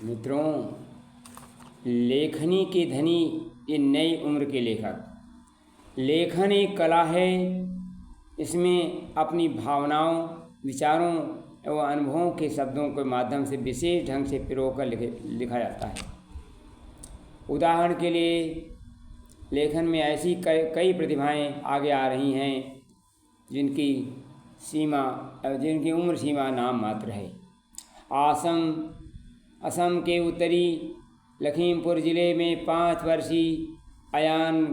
मित्रों, लेखनी के धनी ये नई उम्र के लेखक। लेखन एक कला है। इसमें अपनी भावनाओं, विचारों एवं अनुभवों के शब्दों के माध्यम से विशेष ढंग से पिरोकर लिखा जाता है। उदाहरण के लिए लेखन में ऐसी कई प्रतिभाएं आगे आ रही हैं जिनकी उम्र सीमा नाम मात्र है। असम के उत्तरी लखीमपुर ज़िले में 5 वर्षीय अयान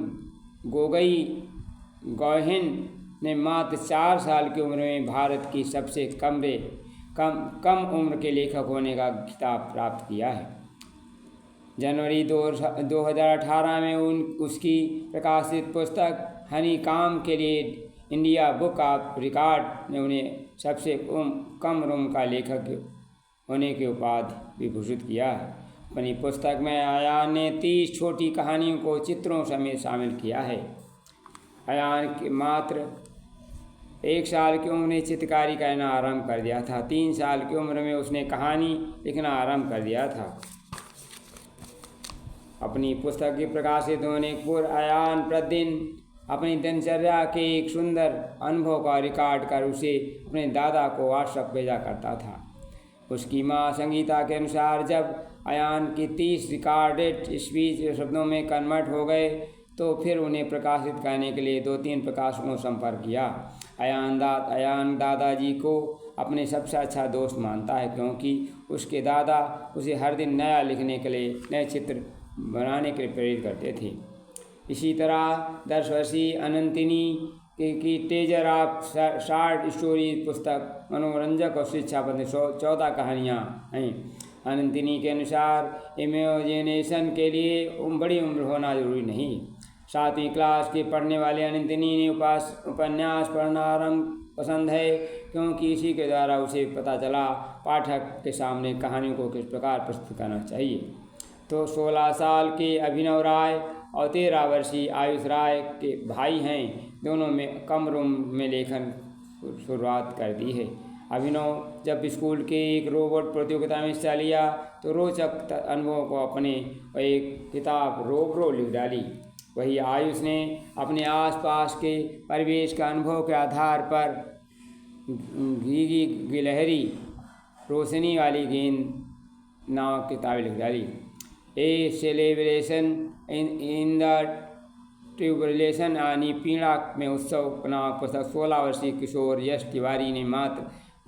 गोहेन ने मात्र 4 साल की उम्र में भारत की सबसे कम उम्र के लेखक होने का खिताब प्राप्त किया है। जनवरी 2018 में उसकी प्रकाशित पुस्तक हनीकॉम के लिए इंडिया बुक ऑफ रिकॉर्ड ने उन्हें सबसे कम उम्र का लेखक होने की उपाधि विभूषित किया है। अपनी पुस्तक में अयान ने 30 छोटी कहानियों को चित्रों समेत शामिल किया है। अयान के मात्र 1 साल की उम्र में चित्रकारी करना आरंभ कर दिया था। 3 साल की उम्र में उसने कहानी लिखना आरंभ कर दिया था। अपनी पुस्तक के प्रकाशित होने के पूर्व अयान प्रतिदिन अपनी दिनचर्या के एक सुंदर अनुभव का रिकॉर्ड कर उसे अपने दादा को व्हाट्सएप भेजा करता था। उसकी माँ संगीता के अनुसार जब अयान की 30 रिकॉर्डेड स्पीच शब्दों में कन्वर्ट हो गए तो फिर उन्हें प्रकाशित करने के लिए 2-3 प्रकाशकों संपर्क किया। अयान दादाजी को अपने सबसे अच्छा दोस्त मानता है क्योंकि उसके दादा उसे हर दिन नया लिखने के लिए, नए चित्र बनाने के लिए प्रेरित करते थे। इसी तरह 10 वर्षीय अनंतिनी की टेजर ऑफ शॉर्ट स्टोरी पुस्तक मनोरंजक और शिक्षाप्रद 14 कहानियाँ हैं। अनंतिनी के अनुसार इमेजिनेशन के लिए बड़ी उम्र होना जरूरी नहीं। 7वीं क्लास के पढ़ने वाले अनंतिनी ने उपन्यास पढ़ना पसंद है क्योंकि इसी के द्वारा उसे पता चला पाठक के सामने कहानियों को किस प्रकार प्रस्तुत करना चाहिए। तो 16 साल के अभिनव राय और 13 वर्षीय आयुष राय के भाई हैं। दोनों में कम उम्र में लेखन शुरुआत कर दी है। अभिनव जब स्कूल के एक रोबोट प्रतियोगिता में हिस्सा लिया तो रोचक अनुभवों को अपने एक किताब रोबरो लिख डाली। वही आयुष ने अपने आसपास के परिवेश का अनुभव के आधार पर भीगी गिलहरी रोशनी वाली गेंद नामक किताबें लिख डाली। ए सेलिब्रेशन इन द ट्यूबलेशन यानी पीड़ा में उत्सव नामक पुस्तक 16 वर्षीय किशोर यश तिवारी ने मात्र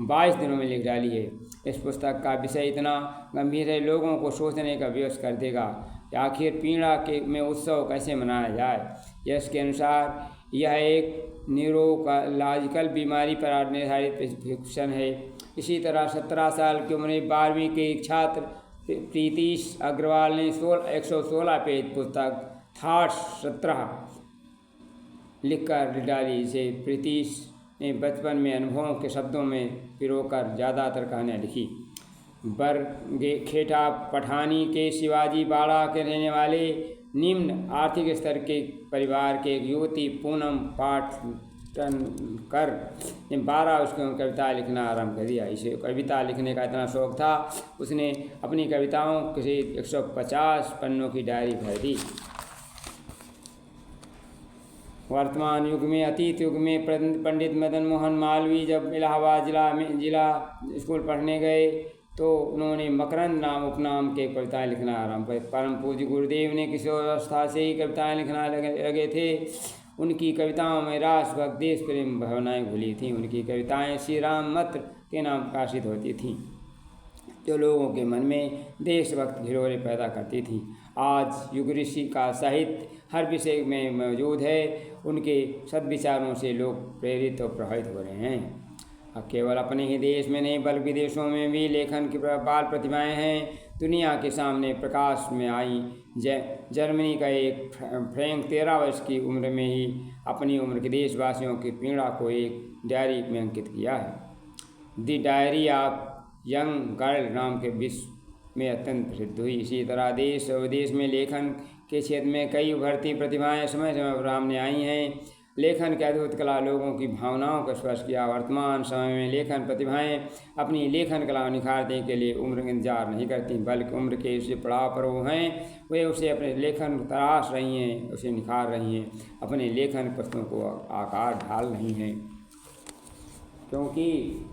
22 दिनों में लिख डाली है। इस पुस्तक का विषय इतना गंभीर है, लोगों को सोचने का विवश कर देगा कि आखिर पीड़ा में उत्सव कैसे मनाया जाए। यश के अनुसार यह एक न्यूरोलॉजिकल बीमारी पर निर्धारित फिक्शन है। इसी तरह 17 साल की उम्र में 12वीं के एक छात्र प्रीतीश अग्रवाल ने 116 पेज पुस्तक थॉट्स 17 लिखकर डाली। इसे प्रीतीश ने बचपन में अनुभवों के शब्दों में पिरोकर ज़्यादातर कहानियाँ लिखी। बरखेटा पठानी के शिवाजी बाड़ा के रहने वाले निम्न आर्थिक स्तर के परिवार के एक युवती पूनम पाटनकर ने 12 उसको कविता लिखना आरंभ कर दिया। इसे कविता लिखने का इतना शौक था, उसने अपनी कविताओं के 150 पन्नों की डायरी भर दी। वर्तमान युग में, अतीत युग में पंडित मदन मोहन मालवीय जब इलाहाबाद जिला स्कूल पढ़ने गए तो उन्होंने मकरंद नाम उपनाम के कविताएं लिखना आरंभ कर। परम पूज्य गुरुदेव ने किशोरावस्था से ही कविताएं लिखना लगे थे। उनकी कविताओं में राष्ट्रभक्त देश प्रेम भावनाएं घुली थीं। उनकी कविताएं श्री राम मत्र के नाम प्रकाशित होती थीं जो लोगों के मन में देशभक्त घिरोरे पैदा करती थीं। आज युग ऋषि का साहित्य हर विषय में मौजूद है। उनके सद्विचारों से लोग प्रेरित और प्रभावित हो रहे हैं। अब केवल अपने ही देश में नहीं बल्कि विदेशों में भी लेखन की बाल प्रतिभाएं हैं। दुनिया के सामने प्रकाश में आई जर्मनी का एक फ्रैंक 13 वर्ष की उम्र में ही अपनी उम्र के देशवासियों की पीड़ा को एक डायरी में अंकित किया है। The diary of young girl नाम के विश्व में अत्यंत प्रसिद्ध हुई। इसी तरह देश और विदेश में लेखन के क्षेत्र में कई उभरती प्रतिभाएं समय समय पर सामने आई हैं। लेखन की अद्भुत कला लोगों की भावनाओं को स्पर्श किया। वर्तमान समय में लेखन प्रतिभाएं अपनी लेखन कला निखारने के लिए उम्र का इंतजार नहीं करती, बल्कि उम्र के उसी पड़ाव पर वो हैं, वे उसे अपने लेखन तराश रही हैं, उसे निखार रही हैं, अपने लेखन पुस्तकों को आकार ढाल रही हैं। क्योंकि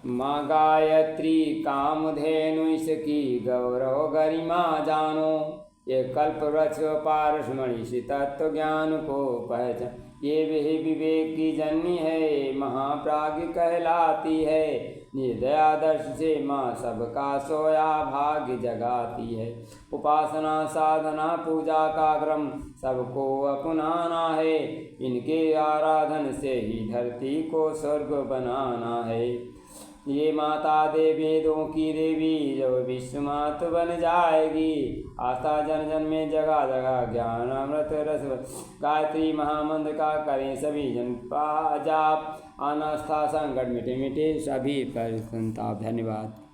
माँ गायत्री कामधेनु इसकी गौरव गरिमा जानो, ये कल्प वृक्ष पारसमणि से तत्व ज्ञान को पहचान, ये वही विवेक की जननी है, महाप्राज्ञ कहलाती है, निर्दया दर्श से माँ सबका सोया भाग्य जगाती है। उपासना साधना पूजा का क्रम सबको अपनाना है, इनके आराधन से ही धरती को स्वर्ग बनाना है। ये माता दे वेदों की देवी जब विश्व मात बन जाएगी, आस्था जन जन में जगह जगह ज्ञान अमृत रस, गायत्री महामंत्र का करें सभी जन जाप, अनास्था संकट मिटे मिटे सभी पर संताप। धन्यवाद।